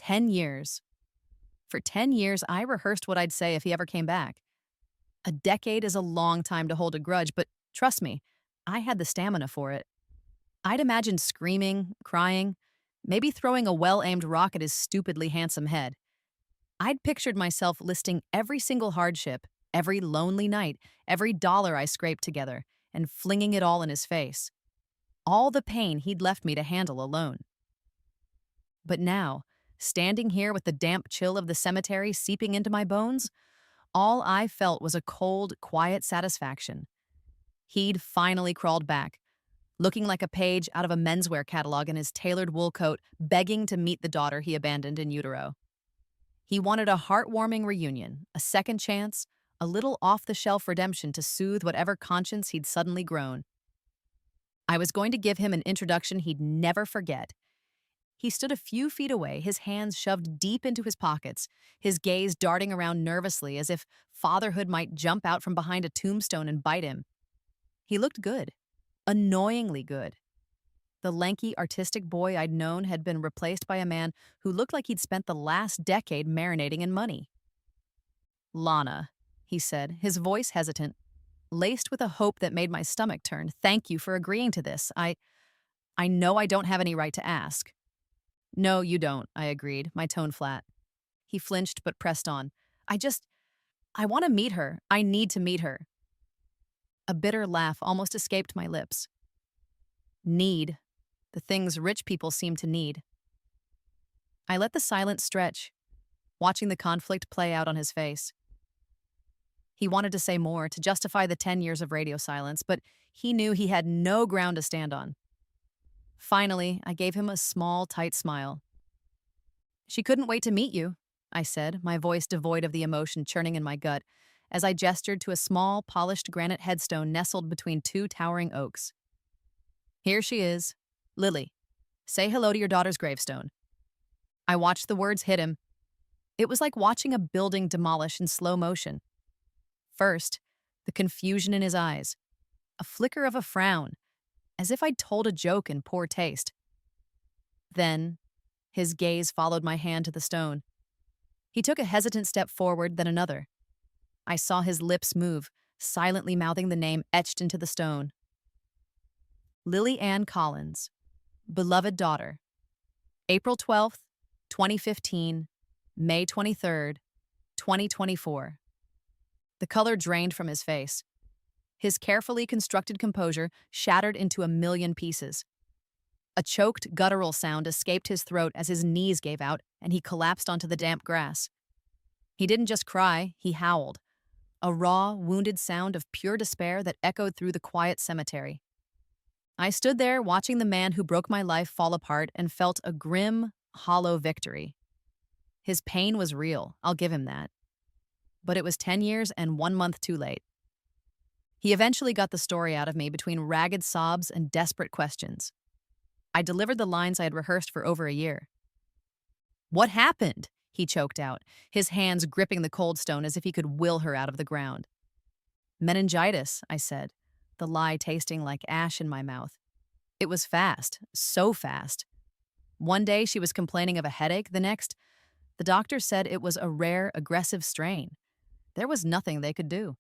10 years. For 10 years, I rehearsed what I'd say if he ever came back. A decade is a long time to hold a grudge, but trust me, I had the stamina for it. I'd imagined screaming, crying, maybe throwing a well-aimed rock at his stupidly handsome head. I'd pictured myself listing every single hardship, every lonely night, every dollar I scraped together, and flinging it all in his face. All the pain he'd left me to handle alone. But now, standing here with the damp chill of the cemetery seeping into my bones, all I felt was a cold, quiet satisfaction. He'd finally crawled back, looking like a page out of a menswear catalog in his tailored wool coat, begging to meet the daughter he abandoned in utero. He wanted a heartwarming reunion, a second chance, a little off-the-shelf redemption to soothe whatever conscience he'd suddenly grown. I was going to give him an introduction he'd never forget. He stood a few feet away, his hands shoved deep into his pockets, his gaze darting around nervously as if fatherhood might jump out from behind a tombstone and bite him. He looked good, annoyingly good. The lanky, artistic boy I'd known had been replaced by a man who looked like he'd spent the last decade marinating in money. "Lana," he said, his voice hesitant, laced with a hope that made my stomach turn. "Thank you for agreeing to this. I know I don't have any right to ask." "No, you don't," I agreed, my tone flat. He flinched but pressed on. I want to meet her. I need to meet her." A bitter laugh almost escaped my lips. Need. The things rich people seem to need. I let the silence stretch, watching the conflict play out on his face. He wanted to say more, to justify the 10 years of radio silence, but he knew he had no ground to stand on. Finally, I gave him a small, tight smile. "She couldn't wait to meet you," I said, my voice devoid of the emotion churning in my gut, as I gestured to a small, polished granite headstone nestled between two towering oaks. "Here she is. Lily. Say hello to your daughter's gravestone." I watched the words hit him. It was like watching a building demolish in slow motion. First, the confusion in his eyes, a flicker of a frown, as if I'd told a joke in poor taste. Then, his gaze followed my hand to the stone. He took a hesitant step forward, then another. I saw his lips move, silently mouthing the name etched into the stone. Lily Ann Collins, beloved daughter. April 12th, 2015, May 23rd, 2024. The color drained from his face. His carefully constructed composure shattered into a million pieces. A choked, guttural sound escaped his throat as his knees gave out and he collapsed onto the damp grass. He didn't just cry, he howled. A raw, wounded sound of pure despair that echoed through the quiet cemetery. I stood there watching the man who broke my life fall apart and felt a grim, hollow victory. His pain was real, I'll give him that. But it was 10 years and 1 month too late. He eventually got the story out of me between ragged sobs and desperate questions. I delivered the lines I had rehearsed for over a year. "What happened?" he choked out, his hands gripping the cold stone as if he could will her out of the ground. "Meningitis," I said, the lie tasting like ash in my mouth. It was fast, so fast. One day she was complaining of a headache, the next, the doctor said it was a rare, aggressive strain. There was nothing they could do.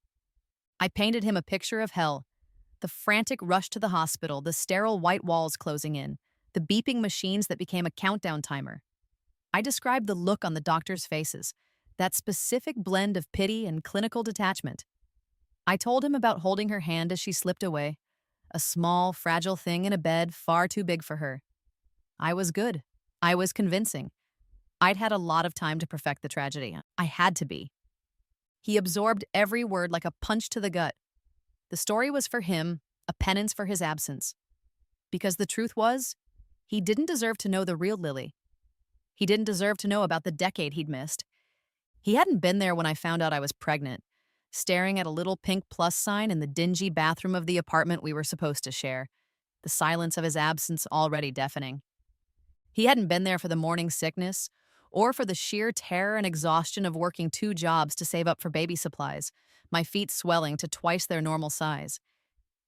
I painted him a picture of hell. The frantic rush to the hospital, the sterile white walls closing in, the beeping machines that became a countdown timer. I described the look on the doctors' faces, that specific blend of pity and clinical detachment. I told him about holding her hand as she slipped away, a small, fragile thing in a bed far too big for her. I was good. I was convincing. I'd had a lot of time to perfect the tragedy. I had to be. He absorbed every word like a punch to the gut. The story was for him, a penance for his absence. Because the truth was, he didn't deserve to know the real Lily. He didn't deserve to know about the decade he'd missed. He hadn't been there when I found out I was pregnant, staring at a little pink plus sign in the dingy bathroom of the apartment we were supposed to share, the silence of his absence already deafening. He hadn't been there for the morning sickness, or for the sheer terror and exhaustion of working 2 jobs to save up for baby supplies, my feet swelling to twice their normal size.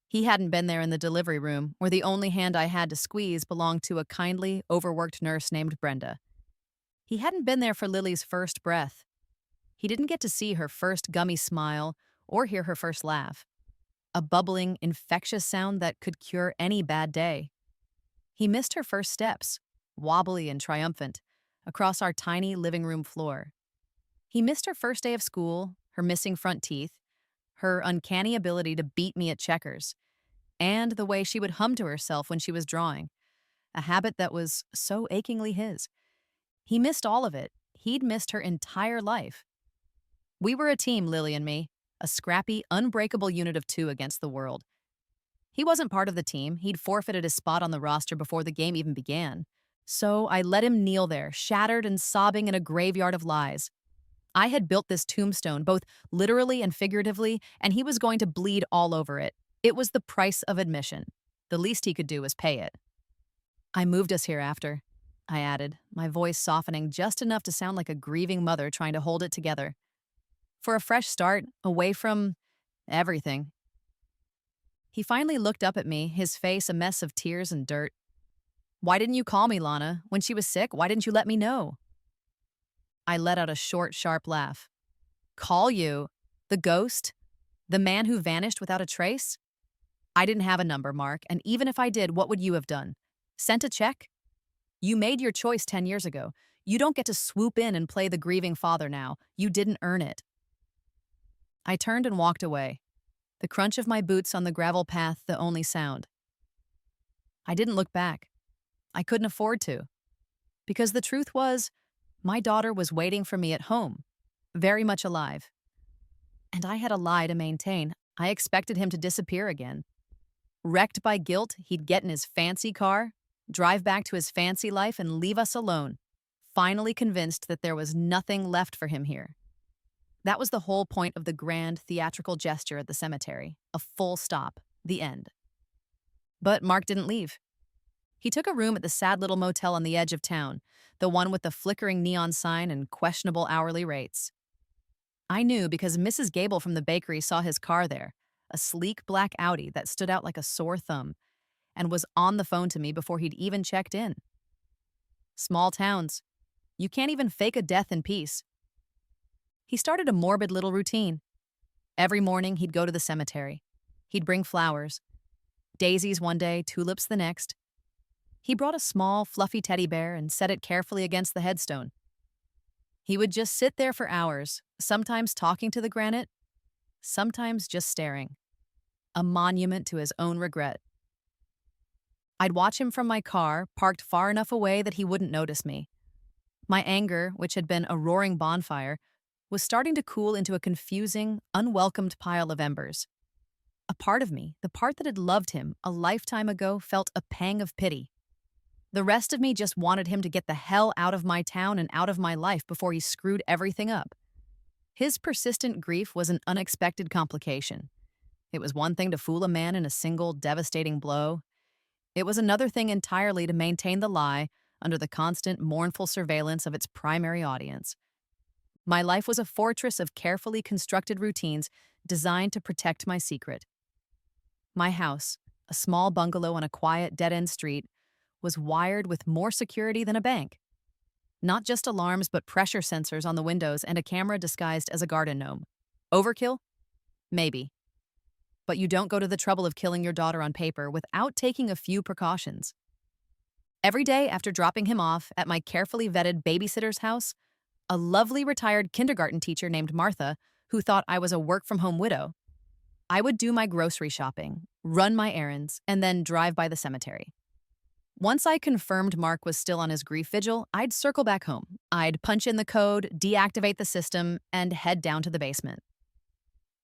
He hadn't been there in the delivery room, where the only hand I had to squeeze belonged to a kindly, overworked nurse named Brenda. He hadn't been there for Lily's first breath. He didn't get to see her first gummy smile or hear her first laugh, a bubbling, infectious sound that could cure any bad day. He missed her first steps, wobbly and triumphant, across our tiny living room floor. He missed her first day of school, her missing front teeth, her uncanny ability to beat me at checkers, and the way she would hum to herself when she was drawing, a habit that was so achingly his. He missed all of it. He'd missed her entire life. We were a team, Lily and me, a scrappy, unbreakable unit of two against the world. He wasn't part of the team. He'd forfeited his spot on the roster before the game even began. So I let him kneel there, shattered and sobbing in a graveyard of lies. I had built this tombstone, both literally and figuratively, and he was going to bleed all over it. It was the price of admission. The least he could do was pay it. I moved us here after, I added, my voice softening just enough to sound like a grieving mother trying to hold it together. For a fresh start, away from everything. He finally looked up at me, his face a mess of tears and dirt. Why didn't you call me, Lana? When she was sick, why didn't you let me know? I let out a short, sharp laugh. Call you? The ghost? The man who vanished without a trace? I didn't have a number, Mark, and even if I did, what would you have done? Sent a check? You made your choice 10 years ago. You don't get to swoop in and play the grieving father now. You didn't earn it. I turned and walked away, the crunch of my boots on the gravel path the only sound. I didn't look back. I couldn't afford to. Because the truth was, my daughter was waiting for me at home, very much alive. And I had a lie to maintain. I expected him to disappear again. Wrecked by guilt, he'd get in his fancy car, drive back to his fancy life, and leave us alone, finally convinced that there was nothing left for him here. That was the whole point of the grand theatrical gesture at the cemetery. A full stop. The end. But Mark didn't leave. He took a room at the sad little motel on the edge of town, the one with the flickering neon sign and questionable hourly rates. I knew because Mrs. Gable from the bakery saw his car there, a sleek black Audi that stood out like a sore thumb, and was on the phone to me before he'd even checked in. Small towns. You can't even fake a death in peace. He started a morbid little routine. Every morning, he'd go to the cemetery. He'd bring flowers. Daisies one day, tulips the next. He brought a small, fluffy teddy bear and set it carefully against the headstone. He would just sit there for hours, sometimes talking to the granite, sometimes just staring. A monument to his own regret. I'd watch him from my car, parked far enough away that he wouldn't notice me. My anger, which had been a roaring bonfire, was starting to cool into a confusing, unwelcomed pile of embers. A part of me, the part that had loved him a lifetime ago, felt a pang of pity. The rest of me just wanted him to get the hell out of my town and out of my life before he screwed everything up. His persistent grief was an unexpected complication. It was one thing to fool a man in a single, devastating blow. It was another thing entirely to maintain the lie under the constant, mournful surveillance of its primary audience. My life was a fortress of carefully constructed routines designed to protect my secret. My house, a small bungalow on a quiet, dead-end street, was wired with more security than a bank. Not just alarms, but pressure sensors on the windows and a camera disguised as a garden gnome. Overkill? Maybe. But you don't go to the trouble of killing your daughter on paper without taking a few precautions. Every day after dropping him off at my carefully vetted babysitter's house, a lovely retired kindergarten teacher named Martha, who thought I was a work-from-home widow, I would do my grocery shopping, run my errands, and then drive by the cemetery. Once I confirmed Mark was still on his grief vigil, I'd circle back home. I'd punch in the code, deactivate the system, and head down to the basement.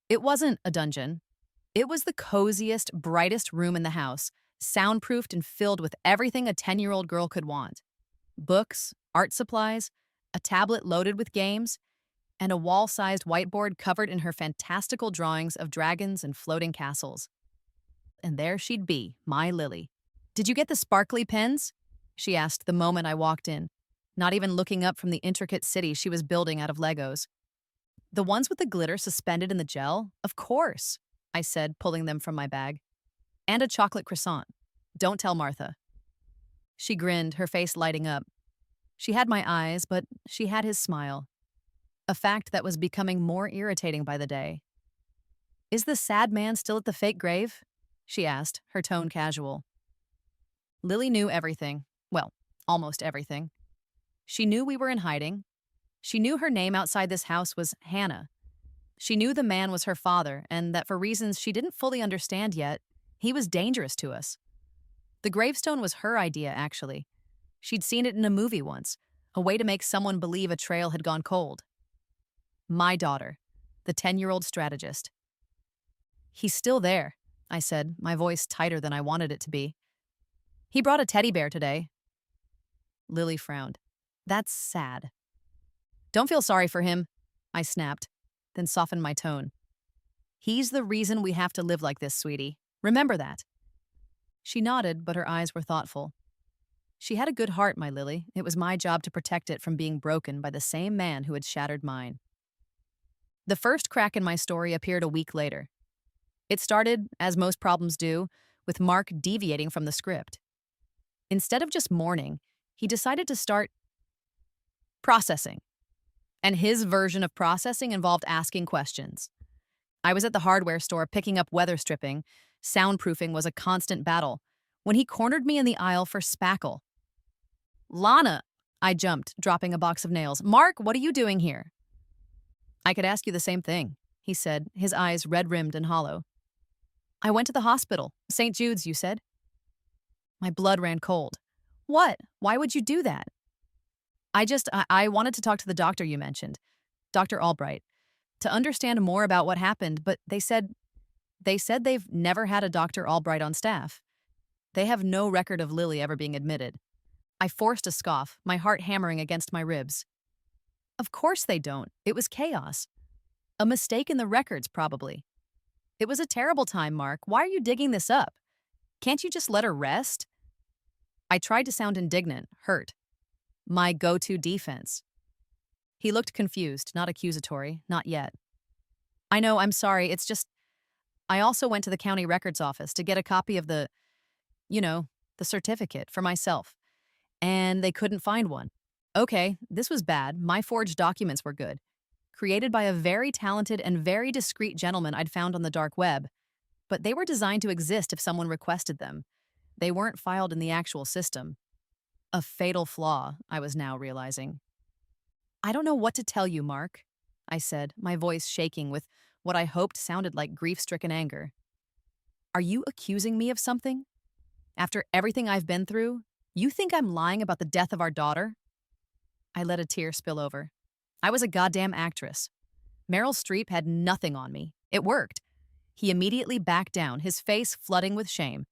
It wasn't a dungeon. It was the coziest, brightest room in the house, soundproofed and filled with everything a 10-year-old girl could want. Books, art supplies, a tablet loaded with games, and a wall-sized whiteboard covered in her fantastical drawings of dragons and floating castles. And there she'd be, my Lily. "Did you get the sparkly pens?" she asked the moment I walked in, not even looking up from the intricate city she was building out of Legos. "The ones with the glitter suspended in the gel? Of course," I said, pulling them from my bag. "And a chocolate croissant. Don't tell Martha." She grinned, her face lighting up. She had my eyes, but she had his smile, a fact that was becoming more irritating by the day. Is the sad man still at the fake grave? She asked, her tone casual. Lily knew everything. Well, almost everything. She knew we were in hiding. She knew her name outside this house was Hannah. She knew the man was her father, and that for reasons she didn't fully understand yet, he was dangerous to us. The gravestone was her idea, actually. She'd seen it in a movie once, a way to make someone believe a trail had gone cold. My daughter, the 10-year-old strategist. He's still there, I said, my voice tighter than I wanted it to be. He brought a teddy bear today. Lily frowned. That's sad. Don't feel sorry for him, I snapped, then softened my tone. He's the reason we have to live like this, sweetie. Remember that. She nodded, but her eyes were thoughtful. She had a good heart, my Lily. It was my job to protect it from being broken by the same man who had shattered mine. The first crack in my story appeared a week later. It started, as most problems do, with Mark deviating from the script. Instead of just mourning, he decided to start processing. And his version of processing involved asking questions. I was at the hardware store picking up weather stripping. Soundproofing was a constant battle, when he cornered me in the aisle for spackle. Lana, I jumped, dropping a box of nails. Mark, what are you doing here? I could ask you the same thing, he said, his eyes red-rimmed and hollow. I went to the hospital. St. Jude's, you said? My blood ran cold. What? Why would you do that? I wanted to talk to the doctor you mentioned, Dr. Albright, to understand more about what happened, but they said they've never had a Dr. Albright on staff. They have no record of Lily ever being admitted. I forced a scoff, my heart hammering against my ribs. Of course they don't. It was chaos. A mistake in the records, probably. It was a terrible time, Mark. Why are you digging this up? Can't you just let her rest? I tried to sound indignant, hurt. My go-to defense. He looked confused, not accusatory, not yet. I know, I'm sorry, it's just... I also went to the county records office to get a copy of the certificate for myself, and they couldn't find one. Okay, this was bad. My forged documents were good. Created by a very talented and very discreet gentleman I'd found on the dark web, but they were designed to exist if someone requested them. They weren't filed in the actual system. A fatal flaw, I was now realizing. I don't know what to tell you, Mark, I said, my voice shaking with what I hoped sounded like grief-stricken anger. Are you accusing me of something? After everything I've been through, you think I'm lying about the death of our daughter? I let a tear spill over. I was a goddamn actress. Meryl Streep had nothing on me. It worked. He immediately backed down, his face flooding with shame.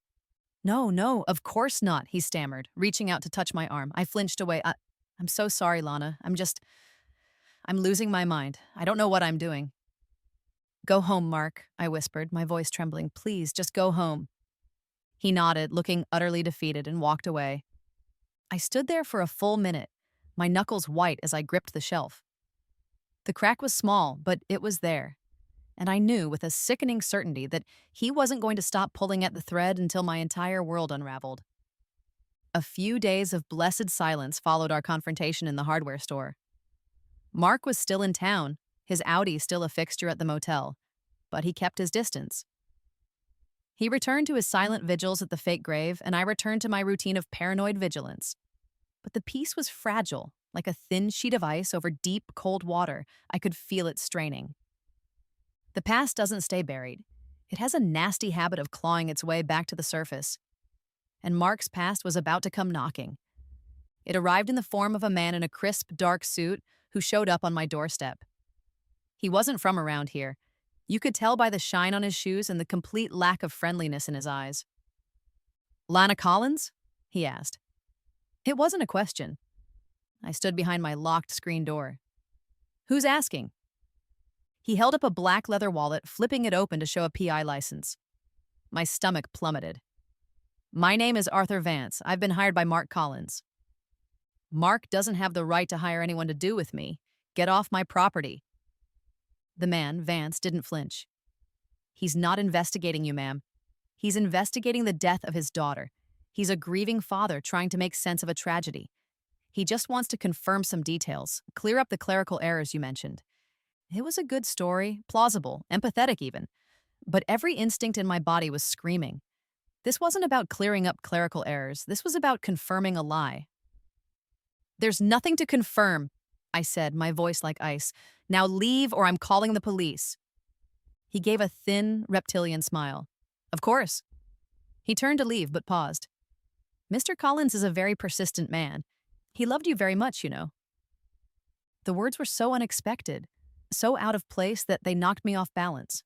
No, of course not, he stammered, reaching out to touch my arm. I flinched away. I'm so sorry, Lana. I'm losing my mind. I don't know what I'm doing. Go home, Mark, I whispered, my voice trembling. Please, just go home. He nodded, looking utterly defeated, and walked away. I stood there for a full minute, my knuckles white as I gripped the shelf. The crack was small, but it was there. And I knew with a sickening certainty that he wasn't going to stop pulling at the thread until my entire world unraveled. A few days of blessed silence followed our confrontation in the hardware store. Mark was still in town, his Audi still a fixture at the motel, but he kept his distance. He returned to his silent vigils at the fake grave, and I returned to my routine of paranoid vigilance. But the peace was fragile, like a thin sheet of ice over deep, cold water. I could feel it straining. The past doesn't stay buried. It has a nasty habit of clawing its way back to the surface. And Mark's past was about to come knocking. It arrived in the form of a man in a crisp, dark suit who showed up on my doorstep. He wasn't from around here. You could tell by the shine on his shoes and the complete lack of friendliness in his eyes. Lana Collins? He asked. It wasn't a question. I stood behind my locked screen door. Who's asking? He held up a black leather wallet, flipping it open to show a PI license. My stomach plummeted. My name is Arthur Vance. I've been hired by Mark Collins. Mark doesn't have the right to hire anyone to do with me. Get off my property. The man, Vance, didn't flinch. He's not investigating you, ma'am. He's investigating the death of his daughter. He's a grieving father trying to make sense of a tragedy. He just wants to confirm some details, clear up the clerical errors you mentioned. It was a good story, plausible, empathetic even. But every instinct in my body was screaming. This wasn't about clearing up clerical errors. This was about confirming a lie. There's nothing to confirm, I said, my voice like ice. Now leave or I'm calling the police. He gave a thin, reptilian smile. Of course. He turned to leave, but paused. Mr. Collins is a very persistent man. He loved you very much, you know. The words were so unexpected, so out of place that they knocked me off balance.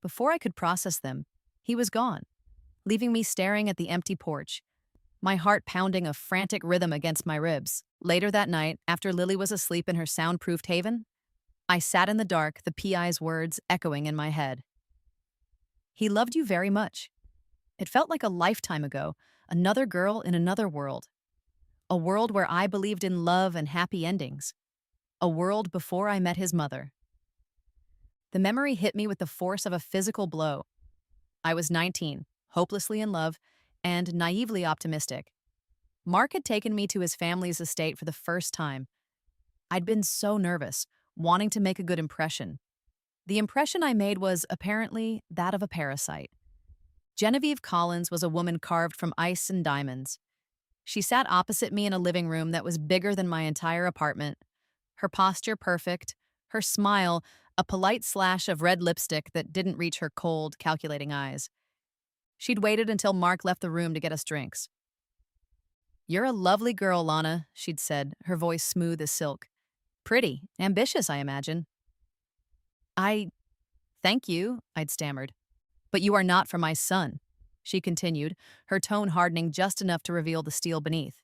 Before I could process them, he was gone, leaving me staring at the empty porch, my heart pounding a frantic rhythm against my ribs. Later that night, after Lily was asleep in her soundproofed haven, I sat in the dark, the PI's words echoing in my head. He loved you very much. It felt like a lifetime ago, another girl in another world. A world where I believed in love and happy endings. A world before I met his mother. The memory hit me with the force of a physical blow. I was 19, hopelessly in love, and naively optimistic. Mark had taken me to his family's estate for the first time. I'd been so nervous, wanting to make a good impression. The impression I made was, apparently, that of a parasite. Genevieve Collins was a woman carved from ice and diamonds. She sat opposite me in a living room that was bigger than my entire apartment. Her posture perfect, her smile a polite slash of red lipstick that didn't reach her cold, calculating eyes. She'd waited until Mark left the room to get us drinks. "You're a lovely girl, Lana," she'd said, her voice smooth as silk. "Pretty, ambitious, I imagine." Thank you," I'd stammered. "But you are not for my son," she continued, her tone hardening just enough to reveal the steel beneath.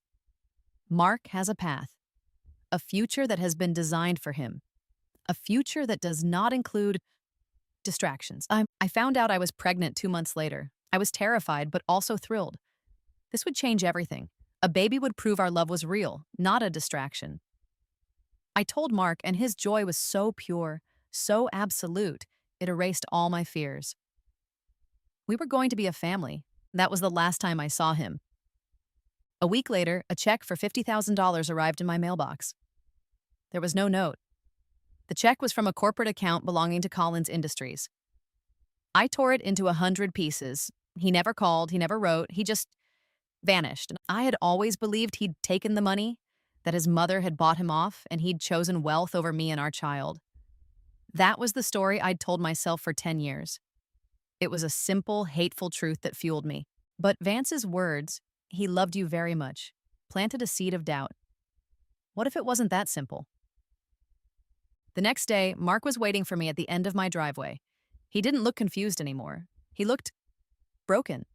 "Mark has a path. A future that has been designed for him. A future that does not include distractions." I found out I was pregnant 2 months later. I was terrified, but also thrilled. This would change everything. A baby would prove our love was real, not a distraction. I told Mark, and his joy was so pure, so absolute, it erased all my fears. We were going to be a family. That was the last time I saw him. A week later, a check for $50,000 arrived in my mailbox. There was no note. The check was from a corporate account belonging to Collins Industries. I tore it into 100 pieces. He never called, he never wrote, he just vanished. I had always believed he'd taken the money, that his mother had bought him off, and he'd chosen wealth over me and our child. That was the story I'd told myself for 10 years. It was a simple, hateful truth that fueled me. But Vance's words, "He loved you very much," planted a seed of doubt. What if it wasn't that simple? The next day, Mark was waiting for me at the end of my driveway. He didn't look confused anymore. He looked broken.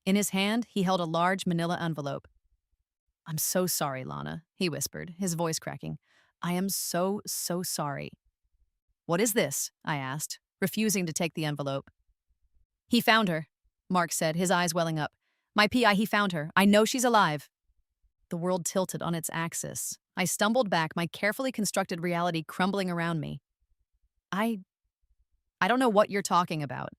In his hand, he held a large manila envelope. "I'm so sorry, Lana," he whispered, his voice cracking. "I am so, so sorry." "What is this?" I asked, refusing to take the envelope. "He found her," Mark said, his eyes welling up. "My PI, he found her. I know she's alive." The world tilted on its axis. I stumbled back, my carefully constructed reality crumbling around me. I don't know what you're talking about."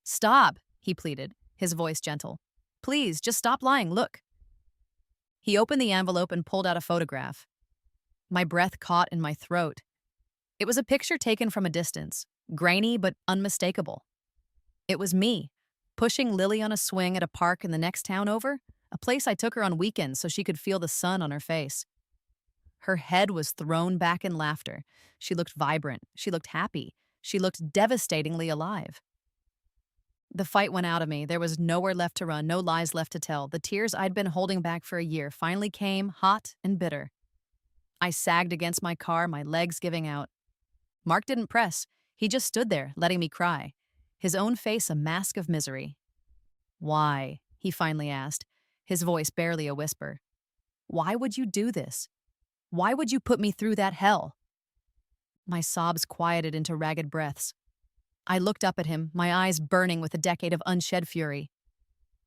"Stop," he pleaded, his voice gentle. "Please, just stop lying, look." He opened the envelope and pulled out a photograph. My breath caught in my throat. It was a picture taken from a distance, grainy but unmistakable. It was me, pushing Lily on a swing at a park in the next town over, a place I took her on weekends so she could feel the sun on her face. Her head was thrown back in laughter. She looked vibrant. She looked happy. She looked devastatingly alive. The fight went out of me. There was nowhere left to run, no lies left to tell. The tears I'd been holding back for a year finally came, hot and bitter. I sagged against my car, my legs giving out. Mark didn't press. He just stood there, letting me cry, his own face a mask of misery. "Why?" he finally asked, his voice barely a whisper. "Why would you do this? Why would you put me through that hell?" My sobs quieted into ragged breaths. I looked up at him, my eyes burning with a decade of unshed fury.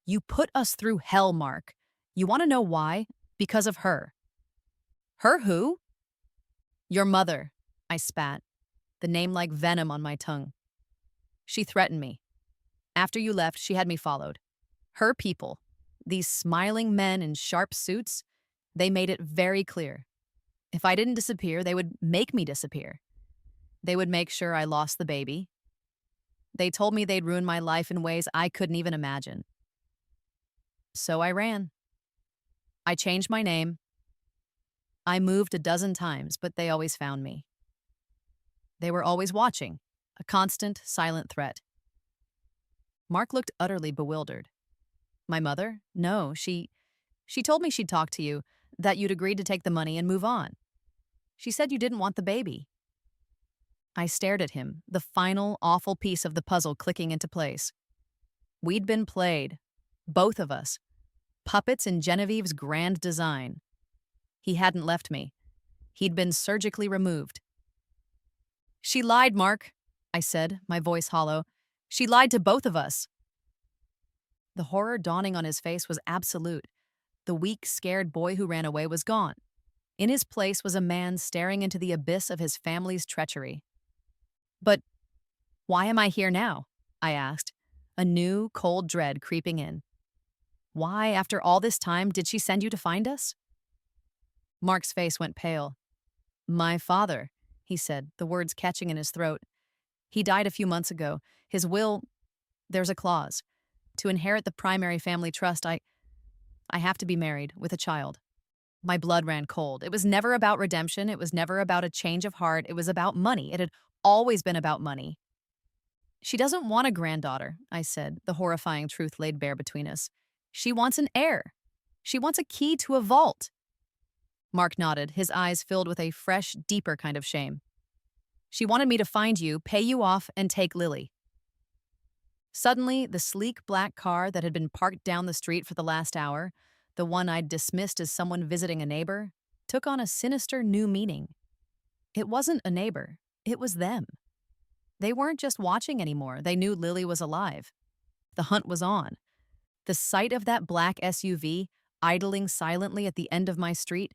"You put us through hell, Mark. You want to know why? Because of her." "Her who?" "Your mother," I spat, the name like venom on my tongue. "She threatened me. After you left, she had me followed. Her people, these smiling men in sharp suits, They made it very clear. If I didn't disappear, they would make me disappear. They would make sure I lost the baby. They told me they'd ruin my life in ways I couldn't even imagine. So I ran. I changed my name. I moved a dozen times, but they always found me. They were always watching, a constant, silent threat. Mark looked utterly bewildered. My mother? No, she told me she'd talk to you, that you'd agreed to take the money and move on. She said you didn't want the baby. I stared at him, the final, awful piece of the puzzle clicking into place. We'd been played, both of us, puppets in Genevieve's grand design. He hadn't left me. He'd been surgically removed. She lied, Mark, I said, my voice hollow. She lied to both of us. The horror dawning on his face was absolute. The weak, scared boy who ran away was gone. In his place was a man staring into the abyss of his family's treachery. But why am I here now? I asked, a new, cold dread creeping in. Why, after all this time, did she send you to find us? Mark's face went pale. My father, he said, the words catching in his throat. He died a few months ago. His will, there's a clause. To inherit the primary family trust, I have to be married with a child. My blood ran cold. It was never about redemption. It was never about a change of heart. It was about money. It had always been about money. She doesn't want a granddaughter, I said, the horrifying truth laid bare between us. She wants an heir. She wants a key to a vault. Mark nodded, his eyes filled with a fresh, deeper kind of shame. She wanted me to find you, pay you off, and take Lily. Suddenly, the sleek black car that had been parked down the street for the last hour, the one I'd dismissed as someone visiting a neighbor, took on a sinister new meaning. It wasn't a neighbor. It was them. They weren't just watching anymore. They knew Lily was alive. The hunt was on. The sight of that black SUV, idling silently at the end of my street,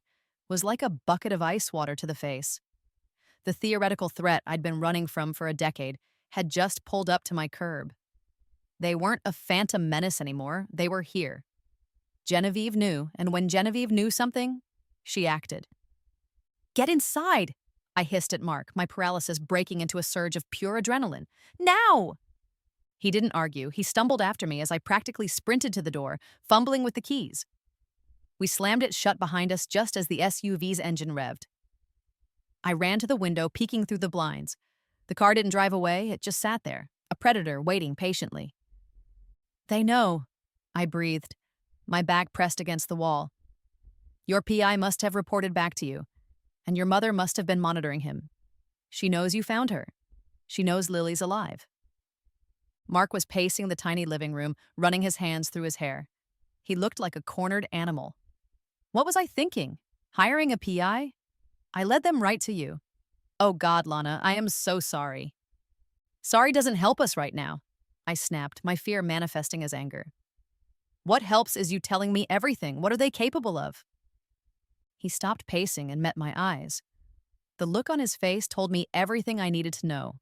was like a bucket of ice water to the face. The theoretical threat I'd been running from for a decade had just pulled up to my curb. They weren't a phantom menace anymore. They were here. Genevieve knew, and when Genevieve knew something, she acted. Get inside, I hissed at Mark, my paralysis breaking into a surge of pure adrenaline. Now! He didn't argue. He stumbled after me as I practically sprinted to the door, fumbling with the keys. We slammed it shut behind us just as the SUV's engine revved. I ran to the window, peeking through the blinds. The car didn't drive away. It just sat there, a predator waiting patiently. They know, I breathed, my back pressed against the wall. Your PI must have reported back to you, and your mother must have been monitoring him. She knows you found her. She knows Lily's alive. Mark was pacing the tiny living room, running his hands through his hair. He looked like a cornered animal. What was I thinking? Hiring a PI? I led them right to you. Oh God, Lana, I am so sorry. Sorry doesn't help us right now, I snapped, my fear manifesting as anger. What helps is you telling me everything. What are they capable of? He stopped pacing and met my eyes. The look on his face told me everything I needed to know.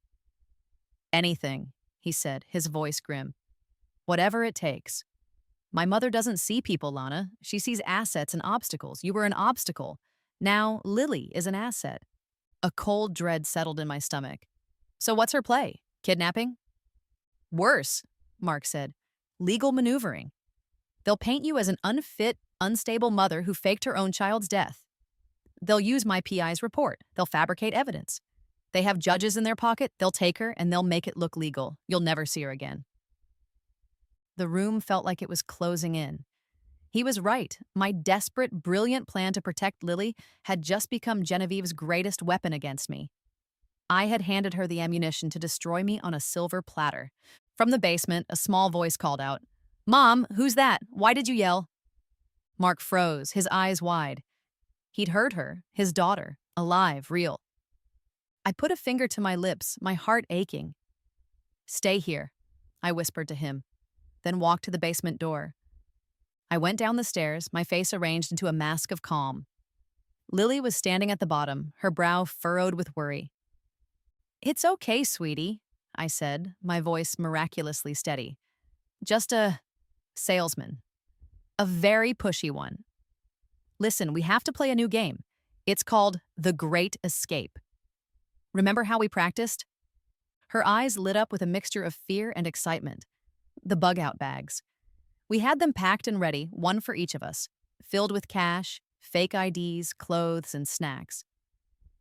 Anything, he said, his voice grim. Whatever it takes. My mother doesn't see people, Lana. She sees assets and obstacles. You were an obstacle. Now, Lily is an asset. A cold dread settled in my stomach. So what's her play? Kidnapping? Worse, Mark said. Legal maneuvering. They'll paint you as an unfit, unstable mother who faked her own child's death. They'll use my PI's report. They'll fabricate evidence. They have judges in their pocket. They'll take her and they'll make it look legal. You'll never see her again. The room felt like it was closing in. He was right. My desperate, brilliant plan to protect Lily had just become Genevieve's greatest weapon against me. I had handed her the ammunition to destroy me on a silver platter. From the basement, a small voice called out, Mom, who's that? Why did you yell? Mark froze, his eyes wide. He'd heard her, his daughter, alive, real. I put a finger to my lips, my heart aching. Stay here, I whispered to him, then walked to the basement door. I went down the stairs, my face arranged into a mask of calm. Lily was standing at the bottom, her brow furrowed with worry. It's okay, sweetie, I said, my voice miraculously steady. Just a salesman. A very pushy one. Listen, we have to play a new game. It's called The Great Escape. Remember how we practiced? Her eyes lit up with a mixture of fear and excitement. The bug out bags. We had them packed and ready, one for each of us, filled with cash, fake IDs, clothes, and snacks.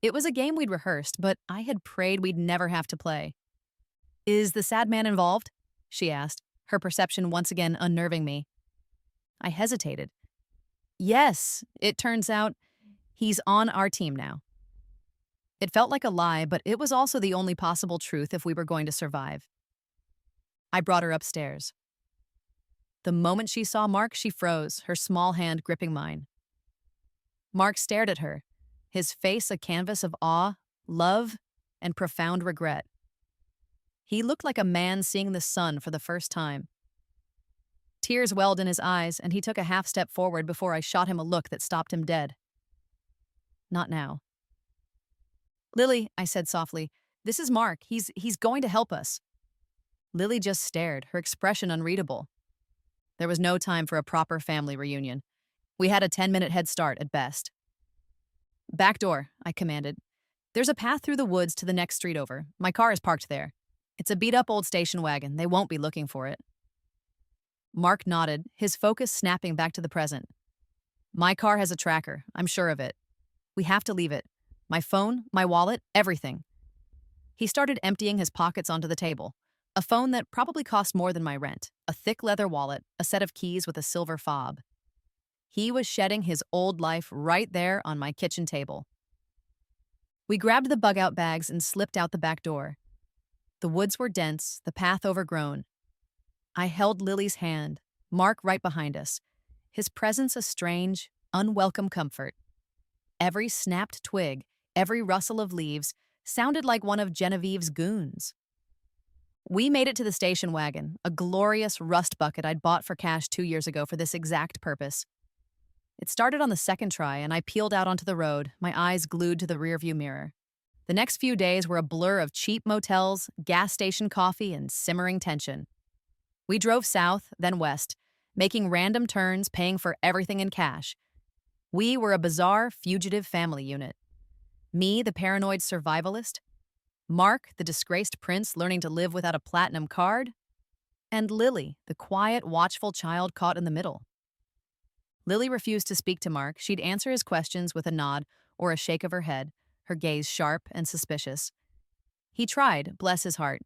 It was a game we'd rehearsed, but I had prayed we'd never have to play. Is the sad man involved? She asked, her perception once again unnerving me. I hesitated. Yes, it turns out he's on our team now. It felt like a lie, but it was also the only possible truth if we were going to survive. I brought her upstairs. The moment she saw Mark, she froze, her small hand gripping mine. Mark stared at her, his face a canvas of awe, love, and profound regret. He looked like a man seeing the sun for the first time. Tears welled in his eyes, and he took a half step forward before I shot him a look that stopped him dead. Not now. Lily, I said softly, this is Mark. He's going to help us. Lily just stared, her expression unreadable. There was no time for a proper family reunion. We had a 10-minute head start at best. Back door, I commanded. There's a path through the woods to the next street over. My car is parked there. It's a beat-up old station wagon. They won't be looking for it. Mark nodded, his focus snapping back to the present. My car has a tracker. I'm sure of it. We have to leave it. My phone, my wallet, everything. He started emptying his pockets onto the table. A phone that probably cost more than my rent, a thick leather wallet, a set of keys with a silver fob. He was shedding his old life right there on my kitchen table. We grabbed the bug-out bags and slipped out the back door. The woods were dense, the path overgrown. I held Lily's hand, Mark right behind us, his presence a strange, unwelcome comfort. Every snapped twig, every rustle of leaves, sounded like one of Genevieve's goons. We made it to the station wagon, a glorious rust bucket I'd bought for cash 2 years ago for this exact purpose. It started on the second try, and I peeled out onto the road, my eyes glued to the rearview mirror. The next few days were a blur of cheap motels, gas station coffee, and simmering tension. We drove south, then west, making random turns, paying for everything in cash. We were a bizarre, fugitive family unit. Me, the paranoid survivalist. Mark, the disgraced prince learning to live without a platinum card. And Lily, the quiet, watchful child caught in the middle. Lily refused to speak to Mark. She'd answer his questions with a nod or a shake of her head, her gaze sharp and suspicious. He tried, bless his heart.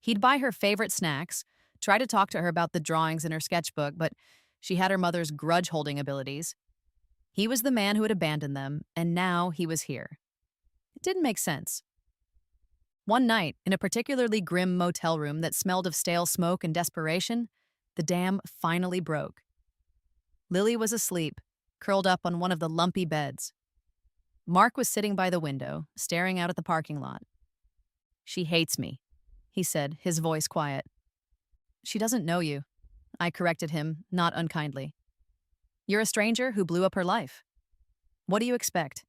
He'd buy her favorite snacks, try to talk to her about the drawings in her sketchbook, but she had her mother's grudge-holding abilities. He was the man who had abandoned them, and now he was here. It didn't make sense. One night, in a particularly grim motel room that smelled of stale smoke and desperation, the dam finally broke. Lily was asleep, curled up on one of the lumpy beds. Mark was sitting by the window, staring out at the parking lot. She hates me, he said, his voice quiet. She doesn't know you, I corrected him, not unkindly. You're a stranger who blew up her life. What do you expect?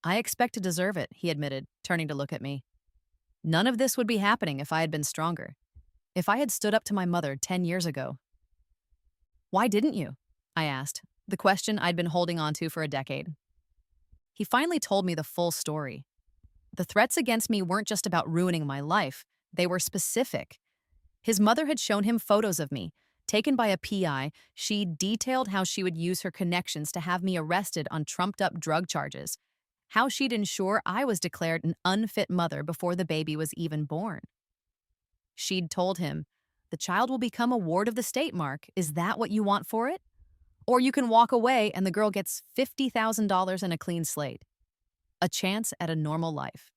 I expect to deserve it, he admitted, turning to look at me. None of this would be happening if I had been stronger. If I had stood up to my mother 10 years ago. Why didn't you? I asked, the question I'd been holding on to for a decade. He finally told me the full story. The threats against me weren't just about ruining my life. They were specific. His mother had shown him photos of me. Taken by a PI, she detailed how she would use her connections to have me arrested on trumped-up drug charges. How she'd ensure I was declared an unfit mother before the baby was even born. She'd told him, the child will become a ward of the state, Mark. Is that what you want for it? Or you can walk away and the girl gets $50,000 and a clean slate. A chance at a normal life.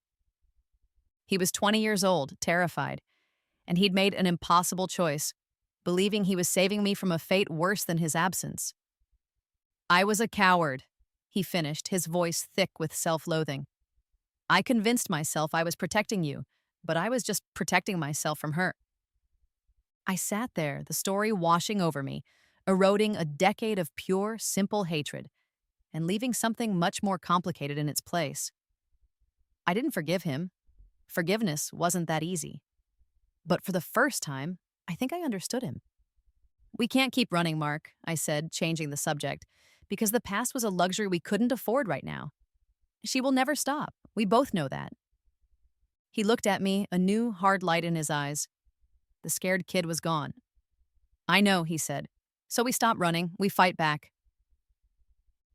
He was 20 years old, terrified, and he'd made an impossible choice, believing he was saving me from a fate worse than his absence. I was a coward, he finished, his voice thick with self-loathing. I convinced myself I was protecting you, but I was just protecting myself from her. I sat there, the story washing over me, eroding a decade of pure, simple hatred, and leaving something much more complicated in its place. I didn't forgive him. Forgiveness wasn't that easy. But for the first time, I think I understood him. We can't keep running, Mark, I said, changing the subject. because the past was a luxury we couldn't afford right now. She will never stop. We both know that. He looked at me, a new, hard light in his eyes. The scared kid was gone. I know, he said. So we stop running, we fight back.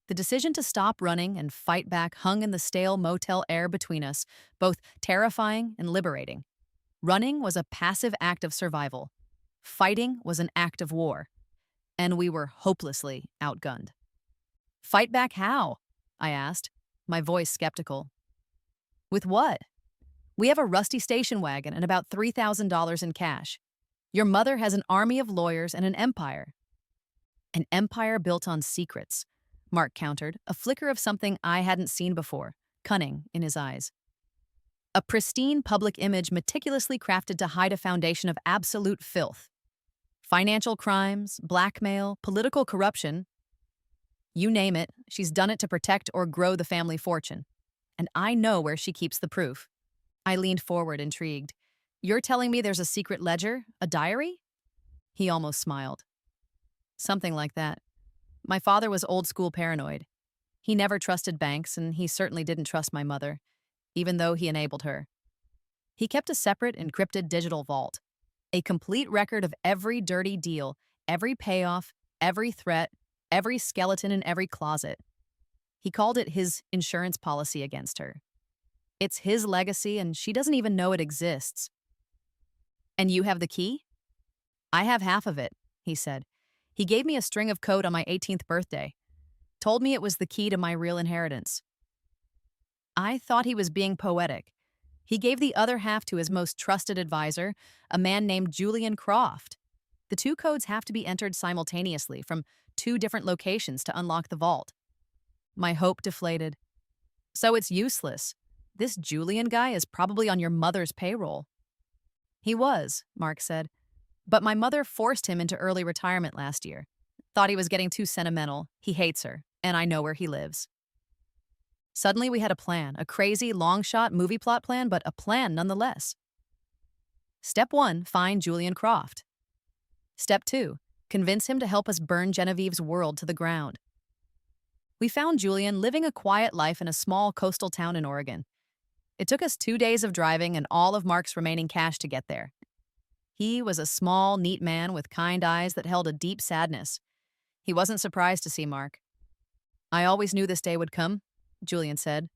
The decision to stop running and fight back hung in the stale motel air between us, both terrifying and liberating. Running was a passive act of survival. Fighting was an act of war. And we were hopelessly outgunned. Fight back how? I asked, my voice skeptical. With what? We have a rusty station wagon and about $3,000 in cash. Your mother has an army of lawyers and an empire. An empire built on secrets, Mark countered, a flicker of something I hadn't seen before, cunning in his eyes. A pristine public image meticulously crafted to hide a foundation of absolute filth. Financial crimes, blackmail, political corruption. You name it, she's done it to protect or grow the family fortune. And I know where she keeps the proof. I leaned forward, intrigued. You're telling me there's a secret ledger, a diary? He almost smiled. Something like that. My father was old-school paranoid. He never trusted banks, and he certainly didn't trust my mother, even though he enabled her. He kept a separate, encrypted digital vault, a complete record of every dirty deal, every payoff, every threat, every skeleton in every closet. He called it his insurance policy against her. It's his legacy, and she doesn't even know it exists. And you have the key? I have half of it, he said. He gave me a string of code on my 18th birthday. Told me it was the key to my real inheritance. I thought he was being poetic. He gave the other half to his most trusted advisor, a man named Julian Croft. The two codes have to be entered simultaneously from 2 different locations to unlock the vault. My hope deflated. So it's useless. This Julian guy is probably on your mother's payroll. He was, Mark said. But my mother forced him into early retirement last year. Thought he was getting too sentimental. He hates her, and I know where he lives. Suddenly we had a plan, a crazy, long-shot movie plot plan, but a plan nonetheless. Step 1, find Julian Croft. Step 2, convince him to help us burn Genevieve's world to the ground. We found Julian living a quiet life in a small coastal town in Oregon. It took us 2 days of driving and all of Mark's remaining cash to get there. He was a small, neat man with kind eyes that held a deep sadness. He wasn't surprised to see Mark. I always knew this day would come, Julian said,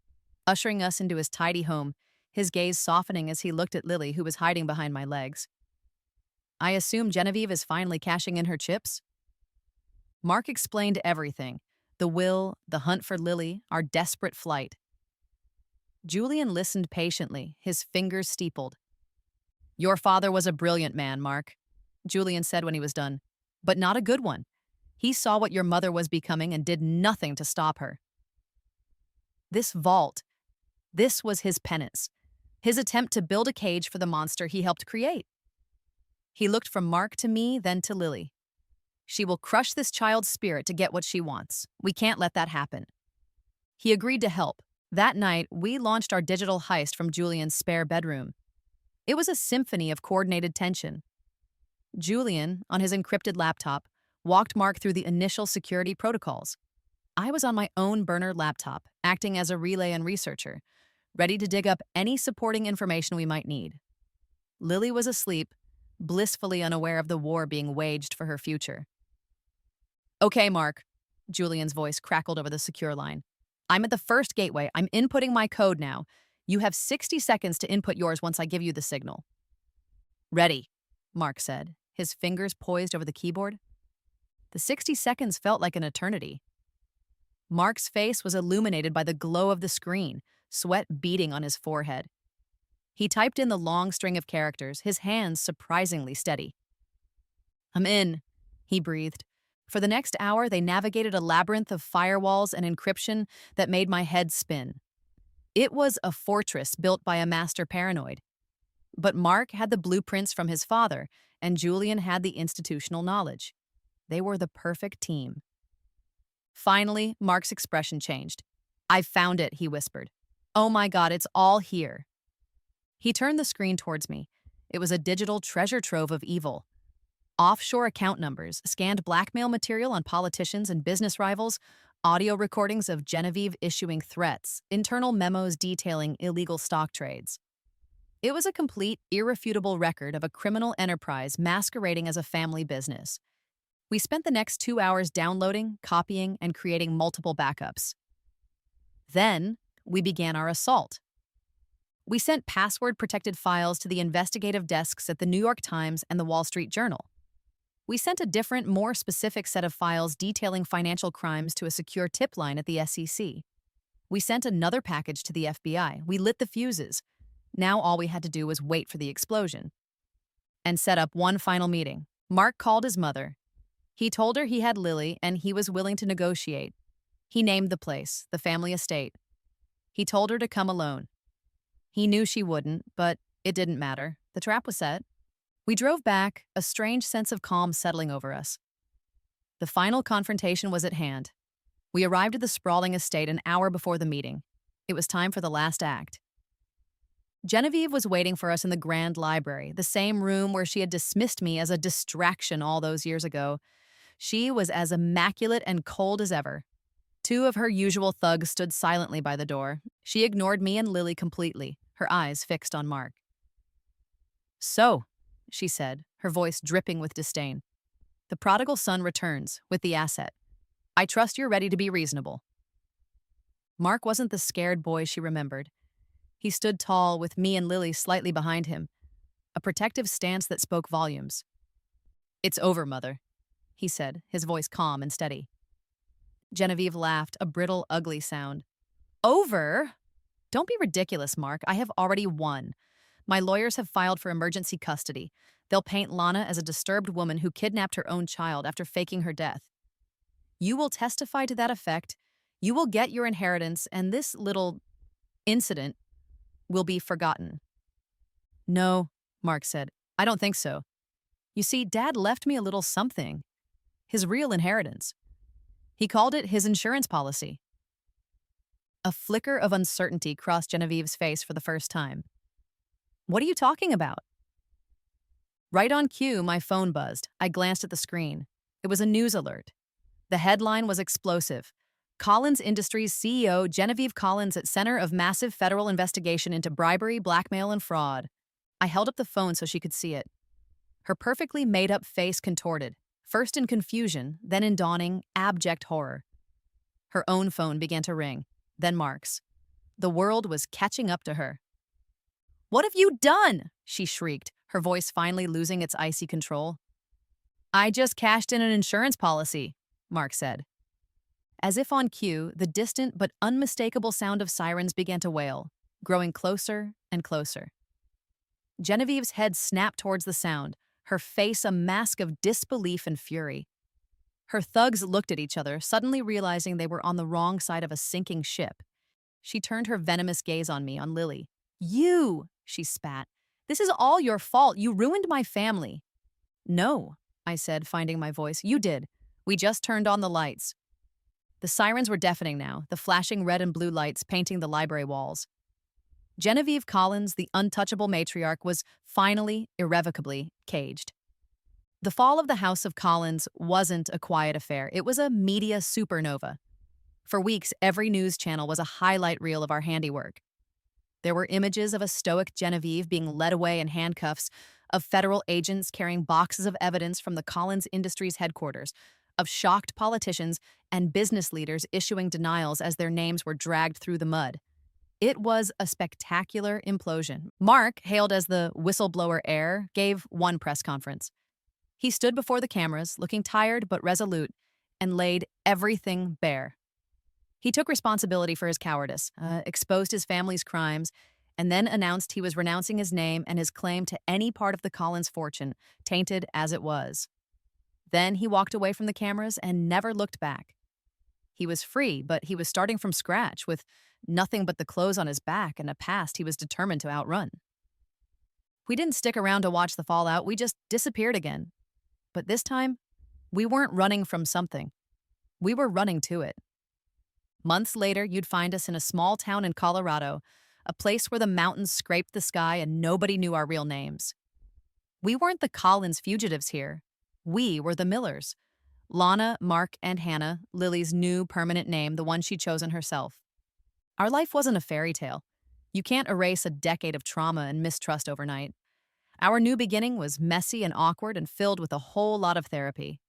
ushering us into his tidy home, his gaze softening as he looked at Lily, who was hiding behind my legs. I assume Genevieve is finally cashing in her chips? Mark explained everything, the will, the hunt for Lily, our desperate flight. Julian listened patiently, his fingers steepled. Your father was a brilliant man, Mark, Julian said when he was done, but not a good one. He saw what your mother was becoming and did nothing to stop her. This vault, this was his penance, his attempt to build a cage for the monster he helped create. He looked from Mark to me, then to Lily. She will crush this child's spirit to get what she wants. We can't let that happen. He agreed to help. That night, we launched our digital heist from Julian's spare bedroom. It was a symphony of coordinated tension. Julian, on his encrypted laptop, walked Mark through the initial security protocols. I was on my own burner laptop, acting as a relay and researcher, ready to dig up any supporting information we might need. Lily was asleep, blissfully unaware of the war being waged for her future. Okay, Mark, Julian's voice crackled over the secure line. I'm at the first gateway. I'm inputting my code now. You have 60 seconds to input yours once I give you the signal. Ready, Mark said, his fingers poised over the keyboard. The 60 seconds felt like an eternity. Mark's face was illuminated by the glow of the screen, sweat beading on his forehead. He typed in the long string of characters, his hands surprisingly steady. I'm in, he breathed. For the next hour, they navigated a labyrinth of firewalls and encryption that made my head spin. It was a fortress built by a master paranoid. But Mark had the blueprints from his father, and Julian had the institutional knowledge. They were the perfect team. Finally, Mark's expression changed. I've found it, he whispered. Oh my God, it's all here. He turned the screen towards me. It was a digital treasure trove of evil. Offshore account numbers, scanned blackmail material on politicians and business rivals, audio recordings of Genevieve issuing threats, internal memos detailing illegal stock trades. It was a complete, irrefutable record of a criminal enterprise masquerading as a family business. We spent the next 2 hours downloading, copying, and creating multiple backups. Then, we began our assault. We sent password-protected files to the investigative desks at the New York Times and the Wall Street Journal. We sent a different, more specific set of files detailing financial crimes to a secure tip line at the SEC. We sent another package to the FBI. We lit the fuses. Now all we had to do was wait for the explosion. And set up one final meeting. Mark called his mother. He told her he had Lily and he was willing to negotiate. He named the place, the family estate. He told her to come alone. He knew she wouldn't, but it didn't matter. The trap was set. We drove back, a strange sense of calm settling over us. The final confrontation was at hand. We arrived at the sprawling estate an hour before the meeting. It was time for the last act. Genevieve was waiting for us in the Grand Library, the same room where she had dismissed me as a distraction all those years ago. She was as immaculate and cold as ever. Two of her usual thugs stood silently by the door. She ignored me and Lily completely, her eyes fixed on Mark. "So," she said, her voice dripping with disdain, "the prodigal son returns with the asset. I trust you're ready to be reasonable." Mark wasn't the scared boy she remembered. He stood tall with me and Lily slightly behind him, a protective stance that spoke volumes. "It's over, Mother," he said, his voice calm and steady. Genevieve laughed, a brittle, ugly sound. "Over? Don't be ridiculous, Mark. I have already won. My lawyers have filed for emergency custody. They'll paint Lana as a disturbed woman who kidnapped her own child after faking her death. You will testify to that effect. You will get your inheritance, and this little incident will be forgotten." "No," Mark said. "I don't think so. You see, Dad left me a little something. His real inheritance. He called it his insurance policy." A flicker of uncertainty crossed Genevieve's face for the first time. "What are you talking about?" Right on cue, my phone buzzed. I glanced at the screen. It was a news alert. The headline was explosive. Collins Industries CEO Genevieve Collins at center of massive federal investigation into bribery, blackmail, and fraud. I held up the phone so she could see it. Her perfectly made-up face contorted, first in confusion, then in dawning, abject horror. Her own phone began to ring, then Mark's. The world was catching up to her. "What have you done?" she shrieked, her voice finally losing its icy control. "I just cashed in an insurance policy," Mark said. As if on cue, the distant but unmistakable sound of sirens began to wail, growing closer and closer. Genevieve's head snapped towards the sound, her face a mask of disbelief and fury. Her thugs looked at each other, suddenly realizing they were on the wrong side of a sinking ship. She turned her venomous gaze on me, on Lily. "You!" she spat. "This is all your fault. You ruined my family." "No," I said, finding my voice. "You did. We just turned on the lights." The sirens were deafening now, the flashing red and blue lights painting the library walls. Genevieve Collins, the untouchable matriarch, was finally, irrevocably, caged. The fall of the House of Collins wasn't a quiet affair. It was a media supernova. For weeks, every news channel was a highlight reel of our handiwork. There were images of a stoic Genevieve being led away in handcuffs, of federal agents carrying boxes of evidence from the Collins Industries headquarters, of shocked politicians and business leaders issuing denials as their names were dragged through the mud. It was a spectacular implosion. Mark, hailed as the whistleblower heir, gave one press conference. He stood before the cameras, looking tired but resolute, and laid everything bare. He took responsibility for his cowardice, exposed his family's crimes, and then announced he was renouncing his name and his claim to any part of the Collins fortune, tainted as it was. Then he walked away from the cameras and never looked back. He was free, but he was starting from scratch with nothing but the clothes on his back and a past he was determined to outrun. We didn't stick around to watch the fallout, we just disappeared again. But this time, we weren't running from something. We were running to it. Months later, you'd find us in a small town in Colorado, a place where the mountains scraped the sky and nobody knew our real names. We weren't the Collins fugitives here. We were the Millers, Lana, Mark, and Hannah, Lily's new permanent name, the one she'd chosen herself. Our life wasn't a fairy tale. You can't erase a decade of trauma and mistrust overnight. Our new beginning was messy and awkward and filled with a whole lot of therapy.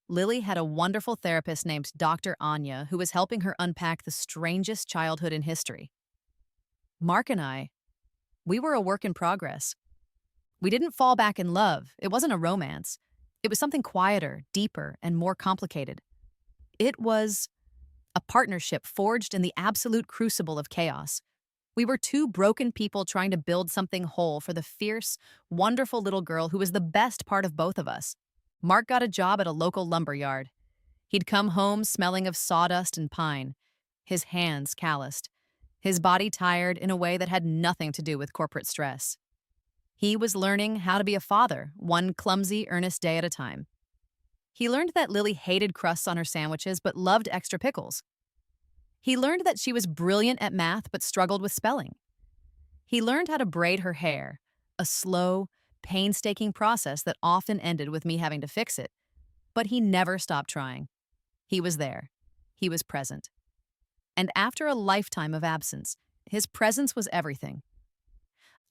Lily had a wonderful therapist named Dr. Anya who was helping her unpack the strangest childhood in history. Mark and I, we were a work in progress. We didn't fall back in love. It wasn't a romance. It was something quieter, deeper, and more complicated. It was a partnership forged in the absolute crucible of chaos. We were two broken people trying to build something whole for the fierce, wonderful little girl who was the best part of both of us. Mark got a job at a local lumber yard. He'd come home smelling of sawdust and pine, his hands calloused, his body tired in a way that had nothing to do with corporate stress. He was learning how to be a father, one clumsy, earnest day at a time. He learned that Lily hated crusts on her sandwiches but loved extra pickles. He learned that she was brilliant at math but struggled with spelling. He learned how to braid her hair, a slow, painstaking process that often ended with me having to fix it. But he never stopped trying. He was there. He was present. And after a lifetime of absence, his presence was everything.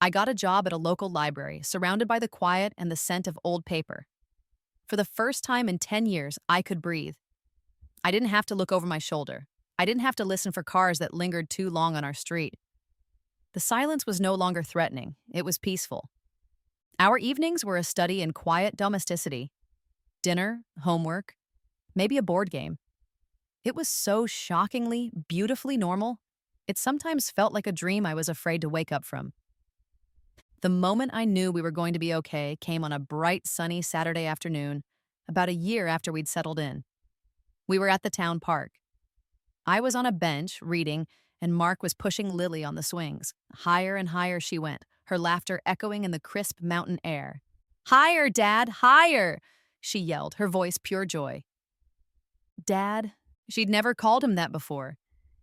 I got a job at a local library, surrounded by the quiet and the scent of old paper. For the first time in 10 years, I could breathe. I didn't have to look over my shoulder. I didn't have to listen for cars that lingered too long on our street. The silence was no longer threatening. It was peaceful. Our evenings were a study in quiet domesticity. Dinner, homework, maybe a board game. It was so shockingly, beautifully normal, it sometimes felt like a dream I was afraid to wake up from. The moment I knew we were going to be okay came on a bright, sunny Saturday afternoon, about a year after we'd settled in. We were at the town park. I was on a bench, reading, and Mark was pushing Lily on the swings. Higher and higher she went, her laughter echoing in the crisp mountain air. "Higher, Dad, higher!" she yelled, her voice pure joy. Dad? She'd never called him that before.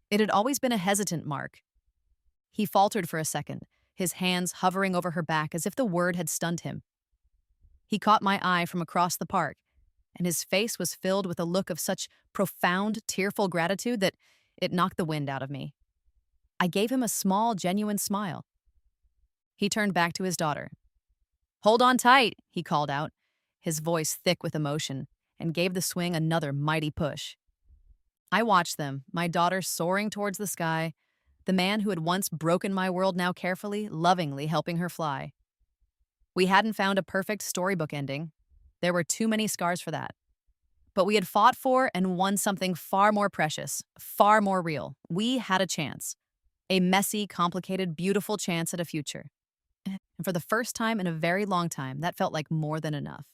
It had always been a hesitant Mark. He faltered for a second, his hands hovering over her back as if the word had stunned him. He caught my eye from across the park, and his face was filled with a look of such profound, tearful gratitude that it knocked the wind out of me. I gave him a small, genuine smile. He turned back to his daughter. "Hold on tight," he called out, his voice thick with emotion, and gave the swing another mighty push. I watched them, my daughter soaring towards the sky, the man who had once broken my world now carefully, lovingly helping her fly. We hadn't found a perfect storybook ending. There were too many scars for that. But we had fought for and won something far more precious, far more real. We had a chance. A messy, complicated, beautiful chance at a future. And for the first time in a very long time, that felt like more than enough.